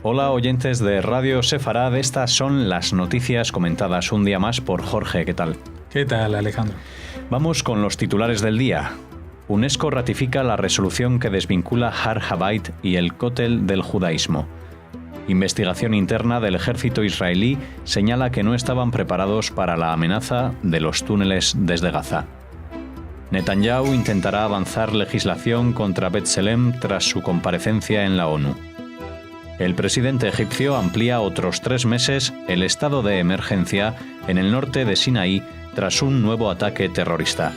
Hola oyentes de Radio Sefarad, estas son las noticias comentadas un día más por Jorge. ¿Qué tal? ¿Qué tal, Alejandro? Vamos con los titulares del día. UNESCO ratifica la resolución que desvincula Har Habayit y el cótel del judaísmo. Investigación interna del ejército israelí señala que no estaban preparados para la amenaza de los túneles desde Gaza. Netanyahu intentará avanzar legislación contra B'Tselem tras su comparecencia en la ONU. El presidente egipcio amplía otros 3 meses el estado de emergencia en el norte de Sinaí tras un nuevo ataque terrorista.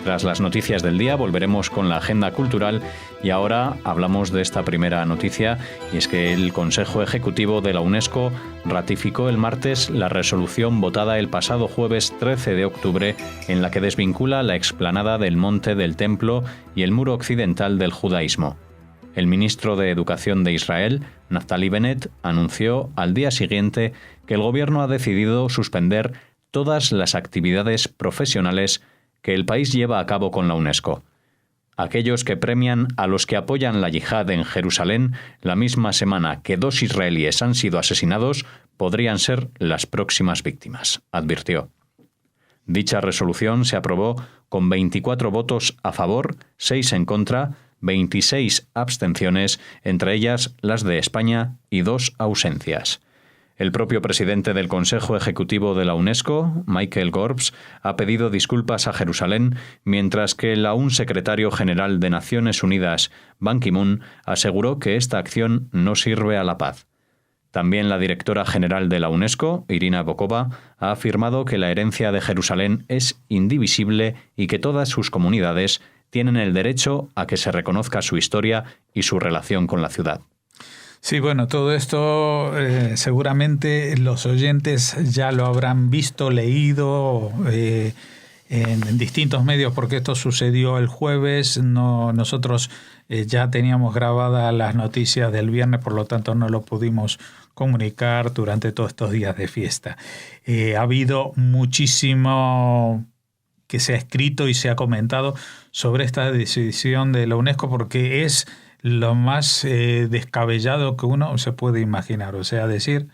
Tras las noticias del día volveremos con la agenda cultural y ahora hablamos de esta primera noticia, y es que el Consejo Ejecutivo de la UNESCO ratificó el martes la resolución votada el pasado jueves 13 de octubre en la que desvincula la explanada del Monte del Templo y el muro occidental del judaísmo. El ministro de Educación de Israel, Naftali Bennett, anunció al día siguiente que el gobierno ha decidido suspender todas las actividades profesionales que el país lleva a cabo con la UNESCO. Aquellos que premian a los que apoyan la yihad en Jerusalén la misma semana que 2 israelíes han sido asesinados podrían ser las próximas víctimas, advirtió. Dicha resolución se aprobó con 24 votos a favor, 6 en contra, 26 abstenciones, entre ellas las de España, y 2 ausencias. El propio presidente del Consejo Ejecutivo de la UNESCO, Michael Gorbs, ha pedido disculpas a Jerusalén, mientras que el aún secretario general de Naciones Unidas, Ban Ki-moon, aseguró que esta acción no sirve a la paz. También la directora general de la UNESCO, Irina Bokova, ha afirmado que la herencia de Jerusalén es indivisible y que todas sus comunidades tienen el derecho a que se reconozca su historia y su relación con la ciudad. Sí, bueno, todo esto seguramente los oyentes ya lo habrán visto, leído en distintos medios, porque esto sucedió el jueves. Nosotros ya teníamos grabadas las noticias del viernes, por lo tanto no lo pudimos comunicar durante todos estos días de fiesta. Ha habido muchísimo que se ha escrito y se ha comentado sobre esta decisión de la UNESCO, porque es lo más descabellado que uno se puede imaginar. O sea, decir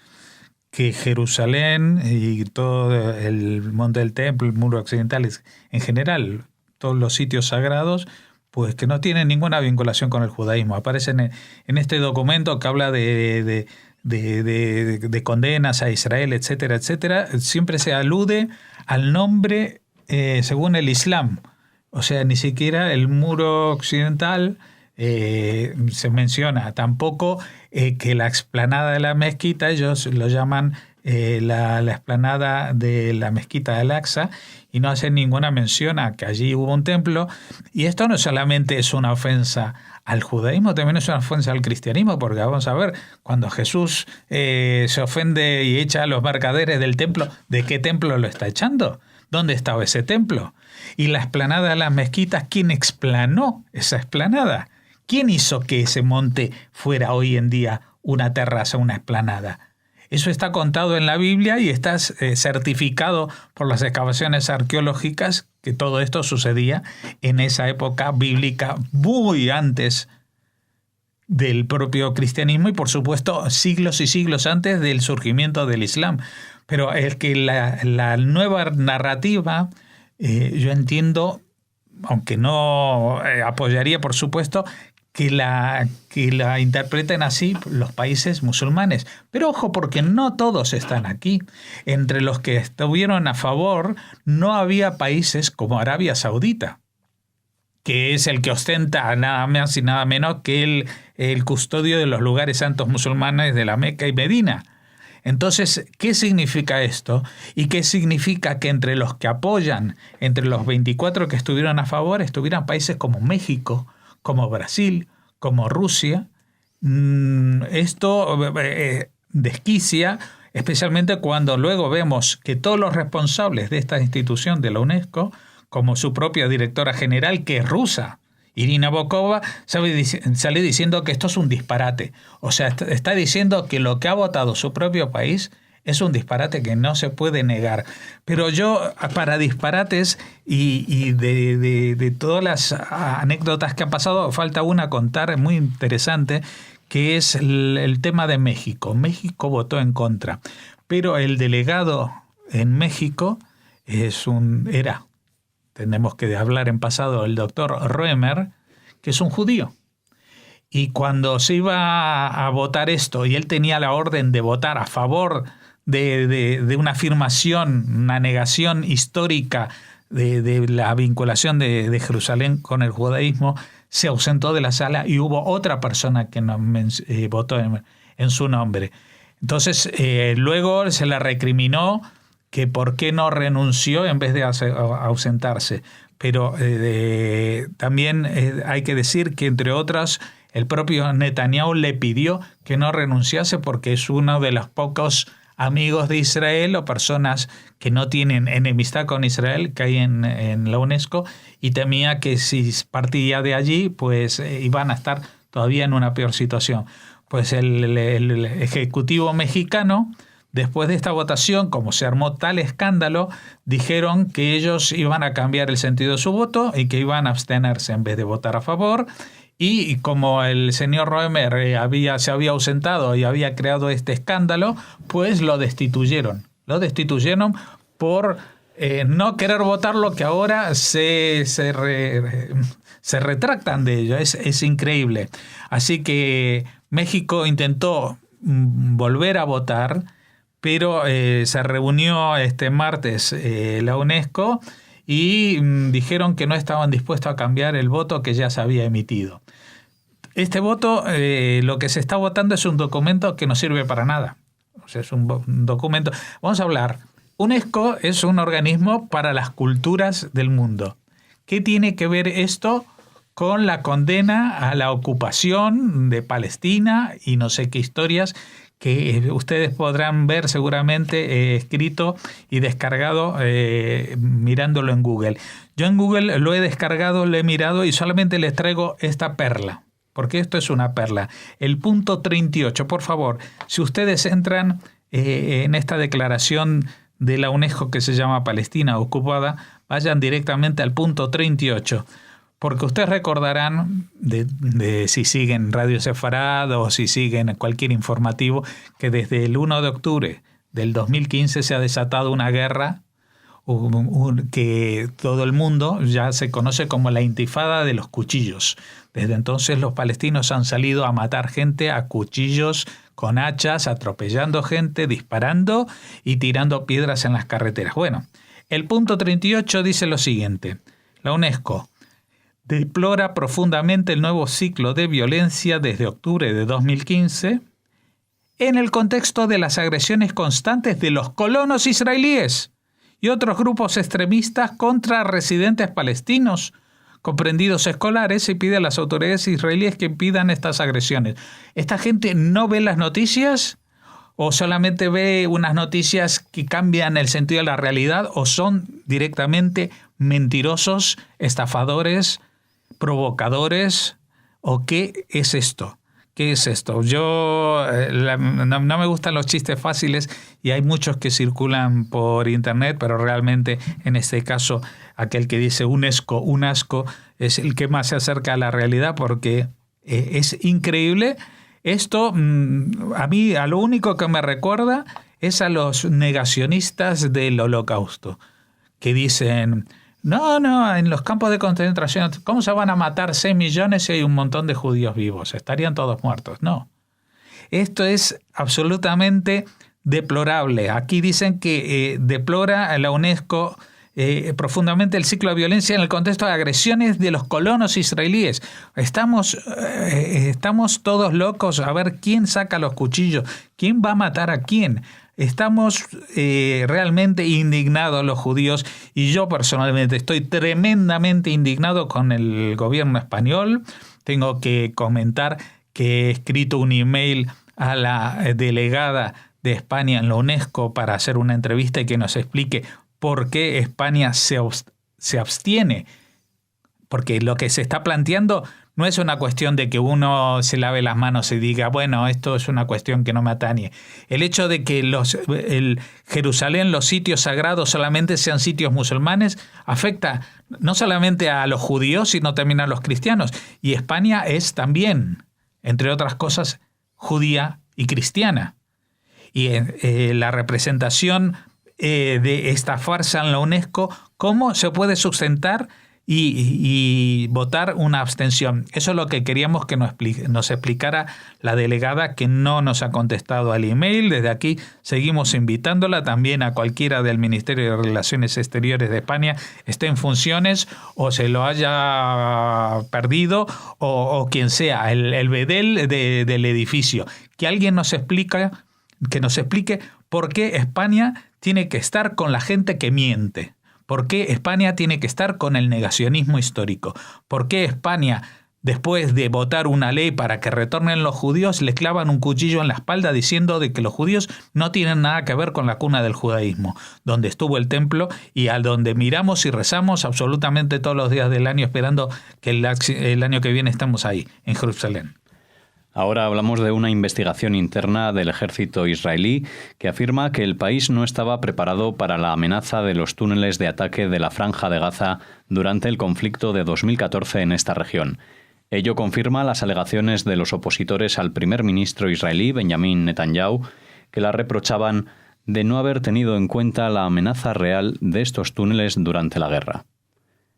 que Jerusalén y todo el Monte del Templo, el Muro Occidental, en general, todos los sitios sagrados, pues que no tienen ninguna vinculación con el judaísmo. Aparecen en este documento que habla de condenas a Israel, etcétera, etcétera. Siempre se alude al nombre según el Islam. O sea, ni siquiera el Muro Occidental se menciona, tampoco que la explanada de la mezquita, ellos lo llaman la explanada de la mezquita de Al-Aqsa, y no hacen ninguna mención a que allí hubo un templo. Y esto no solamente es una ofensa al judaísmo, también es una ofensa al cristianismo, porque vamos a ver, cuando Jesús se ofende y echa a los mercaderes del templo, ¿de qué templo lo está echando? ¿Dónde estaba ese templo? Y la explanada de las mezquitas, ¿quién explanó esa explanada? ¿Quién hizo que ese monte fuera hoy en día una terraza, una explanada? Eso está contado en la Biblia y está certificado por las excavaciones arqueológicas que todo esto sucedía en esa época bíblica, muy antes del propio cristianismo y, por supuesto, siglos y siglos antes del surgimiento del Islam. Pero es que la nueva narrativa, yo entiendo, aunque no apoyaría, por supuesto, que la interpreten así los países musulmanes. Pero ojo, porque no todos están aquí. Entre los que estuvieron a favor no había países como Arabia Saudita, que es el que ostenta nada más y nada menos que el custodio de los lugares santos musulmanes de la Meca y Medina. Entonces, ¿qué significa esto? ¿Y qué significa que entre los que apoyan, entre los 24 que estuvieron a favor, estuvieran países como México, como Brasil, como Rusia? Esto desquicia, especialmente cuando luego vemos que todos los responsables de esta institución de la UNESCO, como su propia directora general, que es rusa, Irina Bokova, sale diciendo que esto es un disparate. O sea, está diciendo que lo que ha votado su propio país es un disparate que no se puede negar. Pero yo, para disparates y de todas las anécdotas que han pasado, falta una a contar muy interesante, que es el tema de México. México votó en contra, pero el delegado en México tenemos que hablar en pasado, el doctor Roemer, que es un judío. Y cuando se iba a votar esto, y él tenía la orden de votar a favor de una afirmación, una negación histórica de la vinculación de Jerusalén con el judaísmo, se ausentó de la sala y hubo otra persona que votó en su nombre. Entonces, luego se le recriminó que por qué no renunció en vez de ausentarse. Pero también hay que decir que, entre otras, el propio Netanyahu le pidió que no renunciase porque es uno de los pocos amigos de Israel o personas que no tienen enemistad con Israel que hay en la UNESCO, y temía que si partía de allí pues iban a estar todavía en una peor situación. Pues el Ejecutivo mexicano, después de esta votación, como se armó tal escándalo, dijeron que ellos iban a cambiar el sentido de su voto y que iban a abstenerse en vez de votar a favor. Y como el señor Roemer se había ausentado y había creado este escándalo, pues lo destituyeron. Lo destituyeron por no querer votar lo que ahora se retractan de ello. Es increíble. Así que México intentó volver a votar, pero se reunió este martes la UNESCO y dijeron que no estaban dispuestos a cambiar el voto que ya se había emitido. Este voto, lo que se está votando es un documento que no sirve para nada. O sea, es un documento... Vamos a hablar. UNESCO es un organismo para las culturas del mundo. ¿Qué tiene que ver esto con la condena a la ocupación de Palestina y no sé qué historias que ustedes podrán ver seguramente escrito y descargado mirándolo en Google? Yo en Google lo he descargado, lo he mirado y solamente les traigo esta perla, porque esto es una perla. El punto 38, por favor, si ustedes entran en esta declaración de la UNESCO que se llama Palestina ocupada, vayan directamente al punto 38. Porque ustedes recordarán, de si siguen Radio Sefarad o si siguen cualquier informativo, que desde el 1 de octubre del 2015 se ha desatado una guerra que todo el mundo ya se conoce como la intifada de los cuchillos. Desde entonces los palestinos han salido a matar gente a cuchillos, con hachas, atropellando gente, disparando y tirando piedras en las carreteras. Bueno, el punto 38 dice lo siguiente: la UNESCO deplora profundamente el nuevo ciclo de violencia desde octubre de 2015 en el contexto de las agresiones constantes de los colonos israelíes y otros grupos extremistas contra residentes palestinos, comprendidos escolares, y pide a las autoridades israelíes que impidan estas agresiones. ¿Esta gente no ve las noticias o solamente ve unas noticias que cambian el sentido de la realidad, o son directamente mentirosos, estafadores, provocadores, o qué es esto? ¿Qué es esto? Yo no me gustan los chistes fáciles y hay muchos que circulan por internet, pero realmente en este caso aquel que dice un asco es el que más se acerca a la realidad, porque es increíble. Esto a mí a lo único que me recuerda es a los negacionistas del Holocausto, que dicen: no, en los campos de concentración, ¿cómo se van a matar 6 millones si hay un montón de judíos vivos? Estarían todos muertos. No. Esto es absolutamente deplorable. Aquí dicen que deplora la UNESCO profundamente el ciclo de violencia en el contexto de agresiones de los colonos israelíes. Estamos todos locos a ver quién saca los cuchillos, quién va a matar a quién. Estamos realmente indignados los judíos, y yo personalmente estoy tremendamente indignado con el gobierno español. Tengo que comentar que he escrito un email a la delegada de España en la UNESCO para hacer una entrevista y que nos explique por qué España se abstiene. Porque lo que se está planteando no es una cuestión de que uno se lave las manos y diga, bueno, esto es una cuestión que no me atañe. El hecho de que Jerusalén, los sitios sagrados, solamente sean sitios musulmanes, afecta no solamente a los judíos, sino también a los cristianos. Y España es también, entre otras cosas, judía y cristiana. Y la representación de esta farsa en la UNESCO, ¿cómo se puede sustentar y votar una abstención? Eso es lo que queríamos que nos explicara la delegada, que no nos ha contestado al email. Desde aquí seguimos invitándola también a cualquiera del Ministerio de Relaciones Exteriores de España, esté en funciones o se lo haya perdido o quien sea, el bedel del edificio. Que alguien nos explique por qué España tiene que estar con la gente que miente. ¿Por qué España tiene que estar con el negacionismo histórico? ¿Por qué España, después de votar una ley para que retornen los judíos, le clavan un cuchillo en la espalda diciendo de que los judíos no tienen nada que ver con la cuna del judaísmo, donde estuvo el templo y al donde miramos y rezamos absolutamente todos los días del año, esperando que el año que viene estemos ahí, en Jerusalén? Ahora hablamos de una investigación interna del ejército israelí que afirma que el país no estaba preparado para la amenaza de los túneles de ataque de la Franja de Gaza durante el conflicto de 2014 en esta región. Ello confirma las alegaciones de los opositores al primer ministro israelí, Benjamin Netanyahu, que la reprochaban de no haber tenido en cuenta la amenaza real de estos túneles durante la guerra.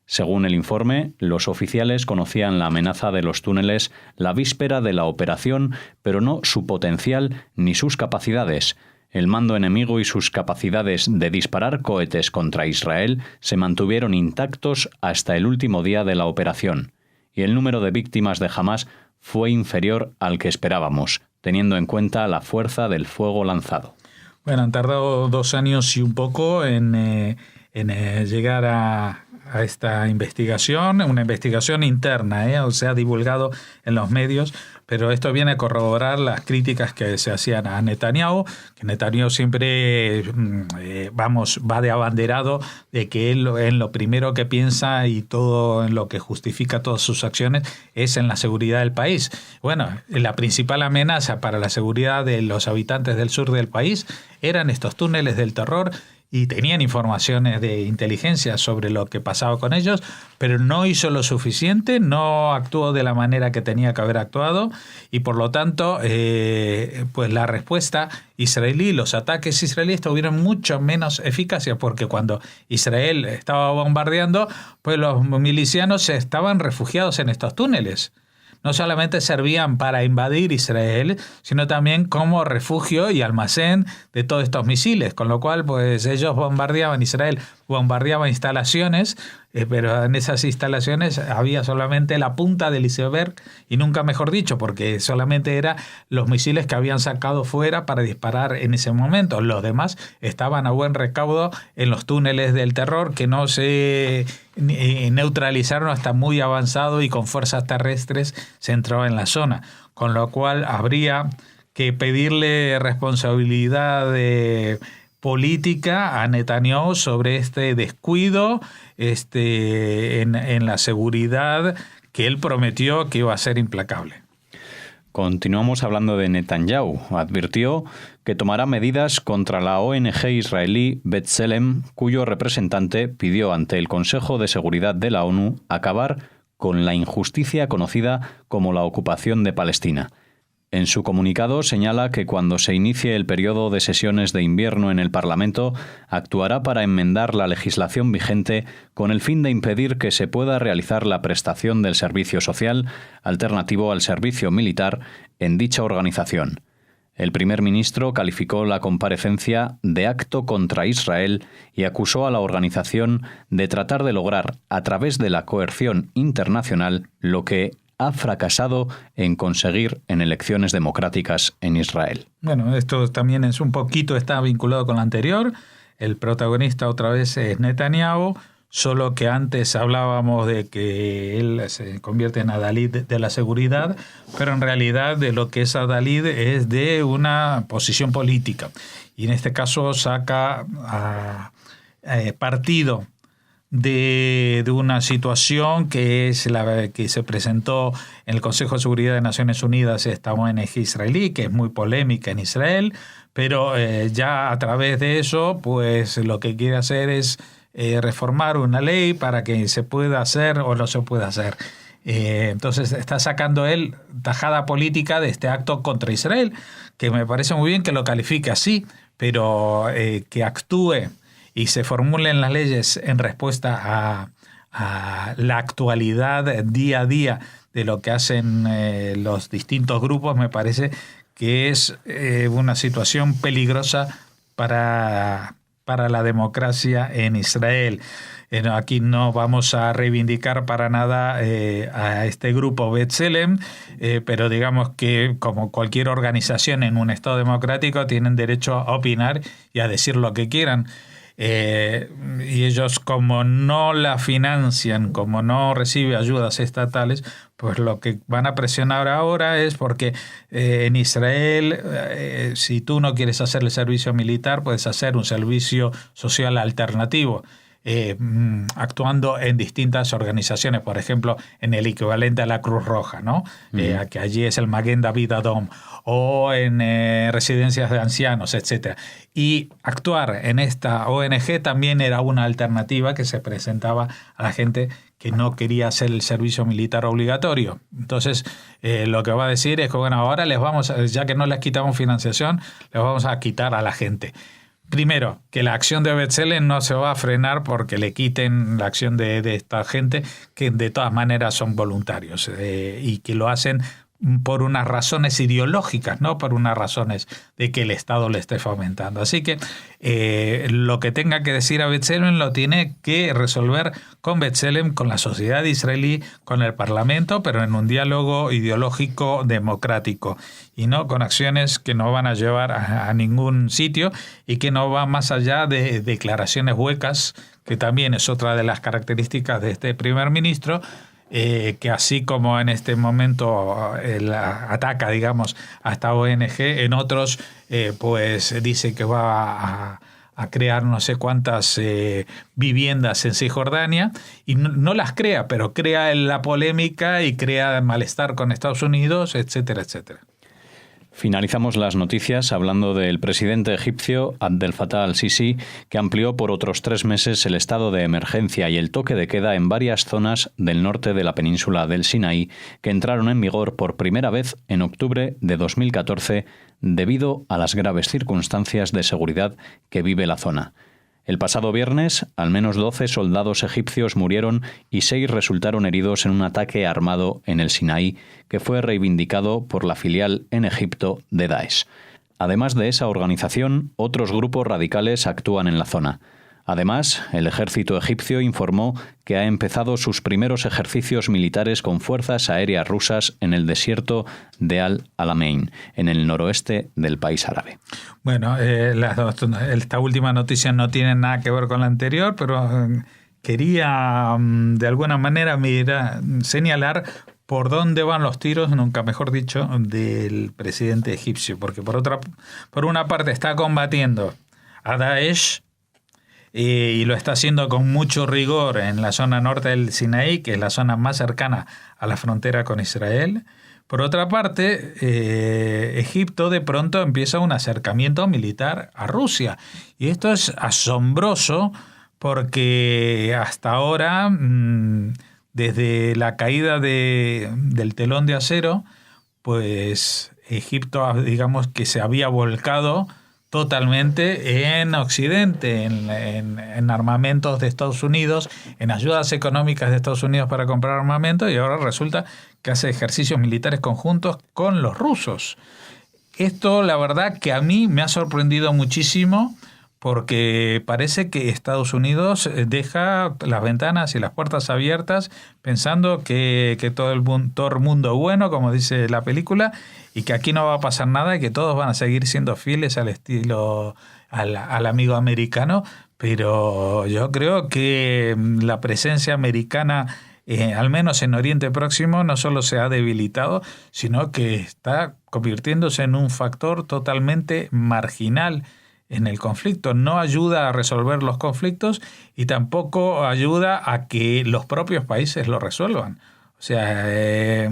Según el informe, los oficiales conocían la amenaza de los túneles la víspera de la operación, pero no su potencial ni sus capacidades. El mando enemigo y sus capacidades de disparar cohetes contra Israel se mantuvieron intactos hasta el último día de la operación, y el número de víctimas de Hamás fue inferior al que esperábamos, teniendo en cuenta la fuerza del fuego lanzado. Bueno, han tardado 2 años y un poco en llegar a esta investigación, una investigación interna, o sea, divulgado en los medios, pero esto viene a corroborar las críticas que se hacían a Netanyahu, que Netanyahu siempre va de abanderado de que él en lo primero que piensa y todo en lo que justifica todas sus acciones es en la seguridad del país. Bueno, la principal amenaza para la seguridad de los habitantes del sur del país eran estos túneles del terror, y tenían informaciones de inteligencia sobre lo que pasaba con ellos, pero no hizo lo suficiente, no actuó de la manera que tenía que haber actuado, y por lo tanto, pues la respuesta israelí, los ataques israelíes tuvieron mucho menos eficacia, porque cuando Israel estaba bombardeando, pues los milicianos estaban refugiados en estos túneles. No solamente servían para invadir Israel, sino también como refugio y almacén de todos estos misiles, con lo cual pues ellos bombardeaban Israel, bombardeaban instalaciones, pero en esas instalaciones había solamente la punta del iceberg, y nunca mejor dicho, porque solamente eran los misiles que habían sacado fuera para disparar en ese momento. Los demás estaban a buen recaudo en los túneles del terror, que no se neutralizaron hasta muy avanzado y con fuerzas terrestres se entró en la zona, con lo cual habría que pedirle responsabilidad política a Netanyahu sobre este descuido en la seguridad que él prometió que iba a ser implacable. Continuamos hablando de Netanyahu. Advirtió que tomará medidas contra la ONG israelí B'Tselem, cuyo representante pidió ante el Consejo de Seguridad de la ONU acabar con la injusticia conocida como la ocupación de Palestina. En su comunicado señala que cuando se inicie el periodo de sesiones de invierno en el Parlamento, actuará para enmendar la legislación vigente con el fin de impedir que se pueda realizar la prestación del servicio social alternativo al servicio militar en dicha organización. El primer ministro calificó la comparecencia de acto contra Israel y acusó a la organización de tratar de lograr, a través de la coerción internacional, lo que ha fracasado en conseguir en elecciones democráticas en Israel. Bueno, esto también es un poquito, está vinculado con lo anterior. El protagonista otra vez es Netanyahu, solo que antes hablábamos de que él se convierte en adalid de la seguridad, pero en realidad de lo que es adalid es de una posición política. Y en este caso saca partido de una situación que es la que se presentó en el Consejo de Seguridad de Naciones Unidas, esta ONG israelí, que es muy polémica en Israel, pero ya a través de eso, pues lo que quiere hacer es reformar una ley para que se pueda hacer o no se pueda hacer. Entonces está sacando él tajada política de este acto contra Israel, que me parece muy bien que lo califique así, pero que actúe y se formulen las leyes en respuesta a la actualidad día a día de lo que hacen los distintos grupos, me parece que es una situación peligrosa para la democracia en Israel. Aquí no vamos a reivindicar para nada a este grupo B'Tselem, pero digamos que como cualquier organización en un Estado democrático tienen derecho a opinar y a decir lo que quieran. Y ellos, como no la financian, como no recibe ayudas estatales, pues lo que van a presionar ahora es porque en Israel, si tú no quieres hacer el servicio militar, puedes hacer un servicio social alternativo. Actuando en distintas organizaciones, por ejemplo, en el equivalente a la Cruz Roja, ¿no? Que allí es el Maguen David Adom, o en residencias de ancianos, etc. Y actuar en esta ONG también era una alternativa que se presentaba a la gente que no quería hacer el servicio militar obligatorio. Entonces, lo que va a decir es que, bueno, ahora ya que no les quitamos financiación, les vamos a quitar a la gente. Primero, que la acción de B'Tselem no se va a frenar porque le quiten la acción de esta gente, que de todas maneras son voluntarios y que lo hacen por unas razones ideológicas, no por unas razones de que el Estado le esté fomentando. Así que lo que tenga que decir a B'Tselem lo tiene que resolver con B'Tselem, con la sociedad israelí, con el Parlamento, pero en un diálogo ideológico democrático y no con acciones que no van a llevar a ningún sitio y que no van más allá de declaraciones huecas, que también es otra de las características de este primer ministro, que así como en este momento ataca, digamos, a esta ONG, en otros pues dice que va a crear no sé cuántas viviendas en Cisjordania y no las crea, pero crea la polémica y crea malestar con Estados Unidos, etcétera, etcétera. Finalizamos las noticias hablando del presidente egipcio Abdel Fattah al-Sisi, que amplió por otros 3 meses el estado de emergencia y el toque de queda en varias zonas del norte de la península del Sinaí, que entraron en vigor por primera vez en octubre de 2014 debido a las graves circunstancias de seguridad que vive la zona. El pasado viernes, al menos 12 soldados egipcios murieron y 6 resultaron heridos en un ataque armado en el Sinaí que fue reivindicado por la filial en Egipto de Daesh. Además de esa organización, otros grupos radicales actúan en la zona. Además, el ejército egipcio informó que ha empezado sus primeros ejercicios militares con fuerzas aéreas rusas en el desierto de Al-Alamein, en el noroeste del país árabe. Bueno, esta última noticia no tiene nada que ver con la anterior, pero quería de alguna manera señalar por dónde van los tiros, nunca mejor dicho, del presidente egipcio, porque por una parte está combatiendo a Daesh, y lo está haciendo con mucho rigor en la zona norte del Sinaí, que es la zona más cercana a la frontera con Israel. Por otra parte, Egipto de pronto empieza un acercamiento militar a Rusia. Y esto es asombroso porque hasta ahora, desde la caída del telón de acero, pues Egipto, digamos que se había volcado totalmente en Occidente, en armamentos de Estados Unidos, en ayudas económicas de Estados Unidos para comprar armamento, y ahora resulta que hace ejercicios militares conjuntos con los rusos. Esto, la verdad, que a mí me ha sorprendido muchísimo, porque parece que Estados Unidos deja las ventanas y las puertas abiertas pensando que todo el mundo es bueno, como dice la película, y que aquí no va a pasar nada y que todos van a seguir siendo fieles al estilo, al amigo americano. Pero yo creo que la presencia americana, al menos en Oriente Próximo, no solo se ha debilitado, sino que está convirtiéndose en un factor totalmente marginal en el conflicto. No ayuda a resolver los conflictos y tampoco ayuda a que los propios países lo resuelvan. O sea,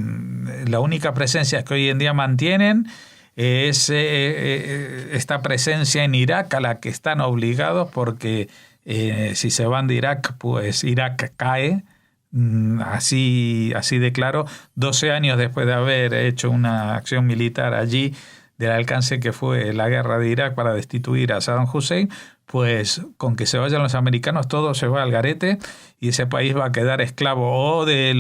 la única presencia que hoy en día mantienen es esta presencia en Irak, a la que están obligados porque si se van de Irak, pues Irak cae, así de claro, 12 años después de haber hecho una acción militar allí del alcance que fue la guerra de Irak para destituir a Saddam Hussein, pues con que se vayan los americanos todo se va al garete y ese país va a quedar esclavo o de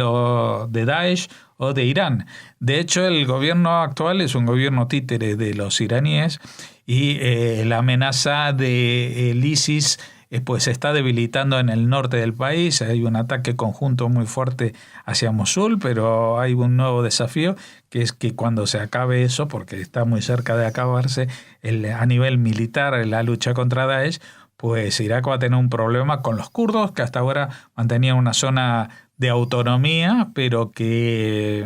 Daesh o de Irán. De hecho, el gobierno actual es un gobierno títere de los iraníes y la amenaza del ISIS pues se está debilitando en el norte del país. Hay un ataque conjunto muy fuerte hacia Mosul, pero hay un nuevo desafío, que es que cuando se acabe eso, porque está muy cerca de acabarse a nivel militar la lucha contra Daesh, pues Irak va a tener un problema con los kurdos, que hasta ahora mantenían una zona de autonomía, pero que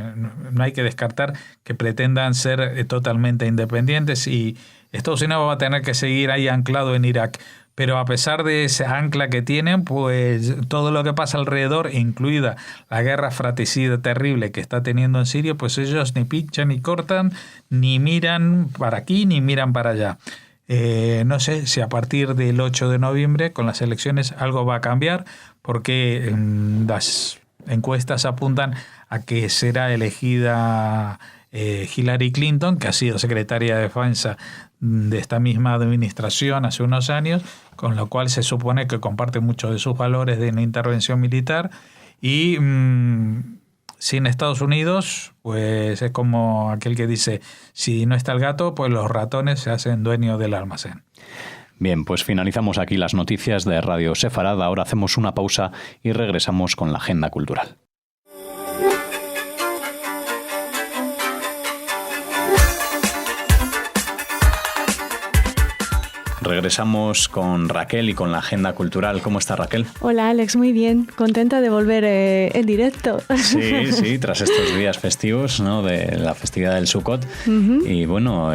no hay que descartar que pretendan ser totalmente independientes, y Estados Unidos va a tener que seguir ahí anclado en Irak. Pero a pesar de esa ancla que tienen, pues todo lo que pasa alrededor, incluida la guerra fratricida terrible que está teniendo en Siria, pues ellos ni pinchan ni cortan, ni miran para aquí ni miran para allá. No sé si a partir del 8 de noviembre con las elecciones algo va a cambiar, porque las encuestas apuntan a que será elegida Hillary Clinton, que ha sido secretaria de Defensa de esta misma administración hace unos años, con lo cual se supone que comparte muchos de sus valores de una intervención militar, y sin Estados Unidos, pues es como aquel que dice, si no está el gato, pues los ratones se hacen dueños del almacén. Bien, pues finalizamos aquí las noticias de Radio Sefarad. Ahora hacemos una pausa y regresamos con la agenda cultural. Regresamos con Raquel y con la agenda cultural. ¿Cómo está, Raquel? Hola, Alex, muy bien. Contenta de volver en directo. Sí, tras estos días festivos, ¿no?, de la festividad del Sukkot. Uh-huh. Y bueno,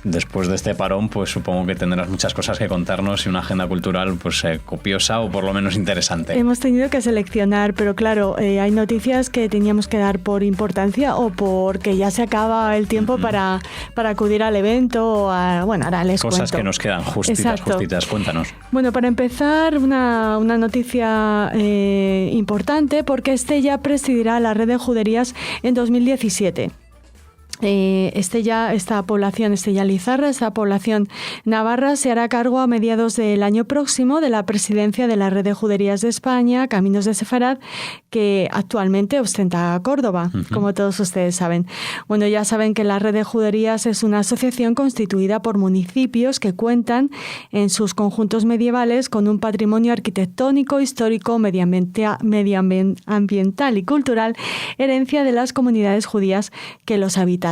después de este parón, pues supongo que tendrás muchas cosas que contarnos y una agenda cultural pues copiosa o por lo menos interesante. Hemos tenido que seleccionar, pero claro, hay noticias que teníamos que dar por importancia o porque ya se acaba el tiempo para acudir al evento. O ahora les cuento. Cosas que nos quedan justitas, cuéntanos. Bueno, para empezar, una noticia importante, porque Estella presidirá la red de juderías en 2017. Esta población Estella-Lizarra, esta población navarra, se hará cargo a mediados del año próximo de la presidencia de la Red de Juderías de España, Caminos de Sefarad, que actualmente ostenta Córdoba, como todos ustedes saben. Bueno, ya saben que la Red de Juderías es una asociación constituida por municipios que cuentan en sus conjuntos medievales con un patrimonio arquitectónico, histórico, medioambiental y cultural, herencia de las comunidades judías que los habitan.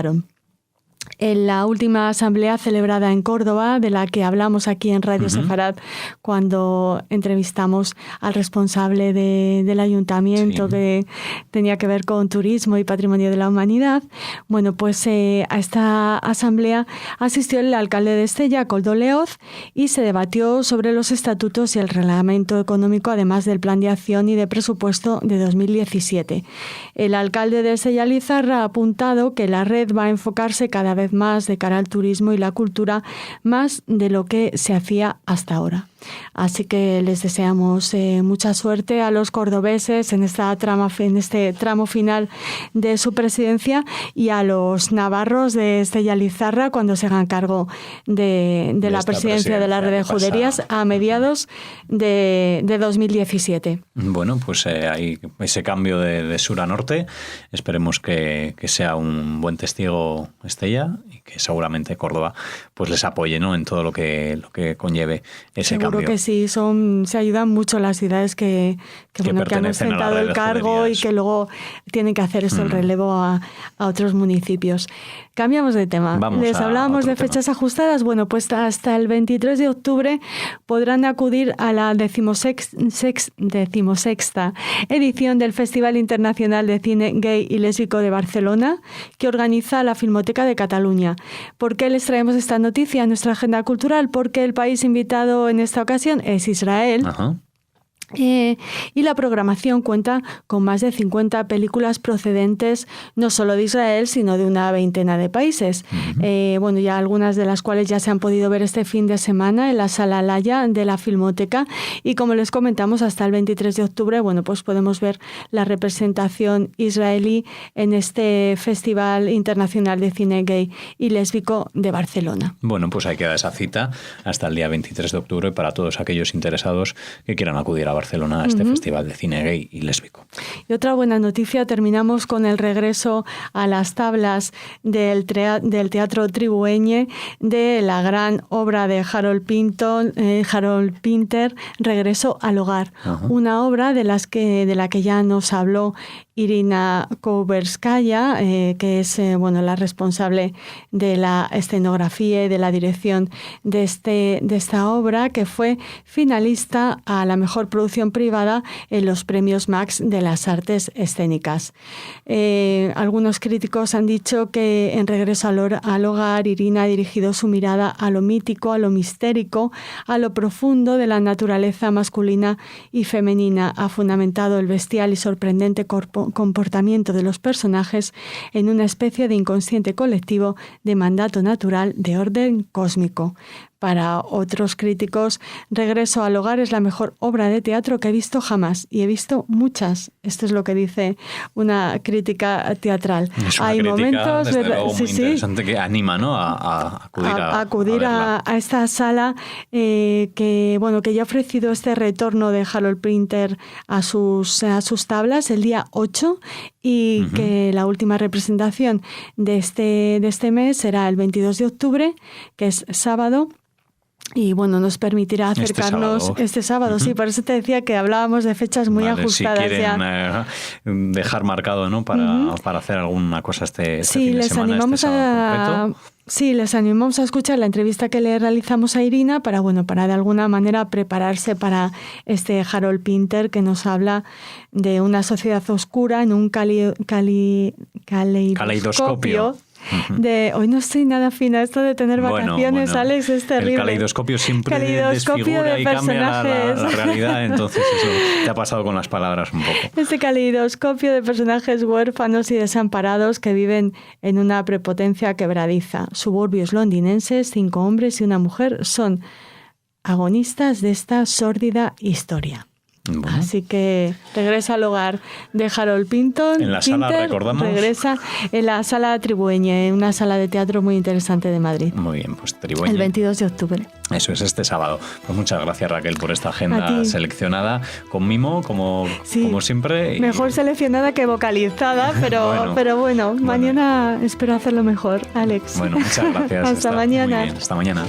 En la última asamblea celebrada en Córdoba, de la que hablamos aquí en Radio Sefarad, cuando entrevistamos al responsable del ayuntamiento que tenía que ver con turismo y patrimonio de la humanidad, bueno, pues a esta asamblea asistió el alcalde de Estella, Koldo Leoz, y se debatió sobre los estatutos y el reglamento económico, además del plan de acción y de presupuesto de 2017. El alcalde de Estella-Lizarra ha apuntado que la red va a enfocarse cada vez más de cara al turismo y la cultura, más de lo que se hacía hasta ahora. Así que les deseamos mucha suerte a los cordobeses en este tramo final de su presidencia, y a los navarros de Estella-Lizarra cuando se hagan cargo de la presidencia de la red de juderías a mediados de 2017. Bueno, pues hay ese cambio de sur a norte. Esperemos que sea un buen testigo Estella y que seguramente Córdoba pues les apoye, ¿no?, en todo lo que conlleve ese cambio. Seguro que sí, se ayudan mucho las ciudades que han ostentado el cargo y que luego tienen que hacer el relevo a otros municipios. Cambiamos de tema. Les hablábamos de fechas ajustadas. Bueno, pues hasta el 23 de octubre podrán acudir a la 16ª edición del Festival Internacional de Cine Gay y Lésbico de Barcelona, que organiza la Filmoteca de Cataluña. ¿Por qué les traemos esta noticia a nuestra agenda cultural? Porque el país invitado en esta ocasión es Israel. Ajá. Y la programación cuenta con más de 50 películas procedentes no solo de Israel, sino de una veintena de países. Bueno, ya algunas de las cuales ya se han podido ver este fin de semana en la Sala Laya de la Filmoteca. Y como les comentamos, hasta el 23 de octubre, bueno, pues podemos ver la representación israelí en este Festival Internacional de Cine Gay y Lésbico de Barcelona. Bueno, pues ahí queda esa cita hasta el día 23 de octubre para todos aquellos interesados que quieran acudir a Barcelona a este Festival de Cine Gay y Lésbico. Y otra buena noticia, terminamos con el regreso a las tablas del Teatro Tribueñe de la gran obra de Harold Pinter, Regreso al Hogar. Una obra de la que ya nos habló Irina Koverskaya, que es la responsable de la escenografía y de la dirección de esta obra, que fue finalista a la mejor producción privada en los premios Max de las artes escénicas. Algunos críticos han dicho que en Regreso al Hogar, Irina ha dirigido su mirada a lo mítico, a lo mistérico, a lo profundo de la naturaleza masculina y femenina. Ha fundamentado el bestial y sorprendente comportamiento de los personajes en una especie de inconsciente colectivo de mandato natural de orden cósmico. Para otros críticos, Regreso al Hogar es la mejor obra de teatro que he visto jamás, y he visto muchas. Esto es lo que dice una crítica teatral. Es una Hay crítica, momentos desde luego, muy interesante, que anima, ¿no?, a acudir a esta sala que ya ha ofrecido este retorno de Harold Pinter a sus tablas el día 8 y que la última representación de este mes será el 22 de octubre, que es sábado. Y bueno, nos permitirá acercarnos este sábado. Sí, por eso te decía que hablábamos de fechas muy ajustadas. Si quieren ya dejar marcado, ¿no?, para hacer alguna cosa este fin de semana, les animamos a escuchar la entrevista que le realizamos a Irina para de alguna manera prepararse para este Harold Pinter, que nos habla de una sociedad oscura en un caleidoscopio. Hoy no estoy nada fina, esto de tener vacaciones, Alex, es terrible. El caleidoscopio siempre desfigura y cambia la realidad, entonces eso te ha pasado con las palabras un poco. Este caleidoscopio de personajes huérfanos y desamparados que viven en una prepotencia quebradiza. Suburbios londinenses, 5 hombres y una mujer son agonistas de esta sórdida historia. Bueno. Así que Regresa al Hogar de Harold Pinter. En la sala, recordamos. Regresa en la Sala Tribueñe, una sala de teatro muy interesante de Madrid. Muy bien, pues Tribueñe. El 22 de octubre. Eso es este sábado. Pues muchas gracias, Raquel, por esta agenda seleccionada con mimo, como siempre. Mejor seleccionada que vocalizada, pero bueno, mañana espero hacerlo mejor, Alex. Bueno, muchas gracias. Hasta mañana. Muy bien, hasta mañana.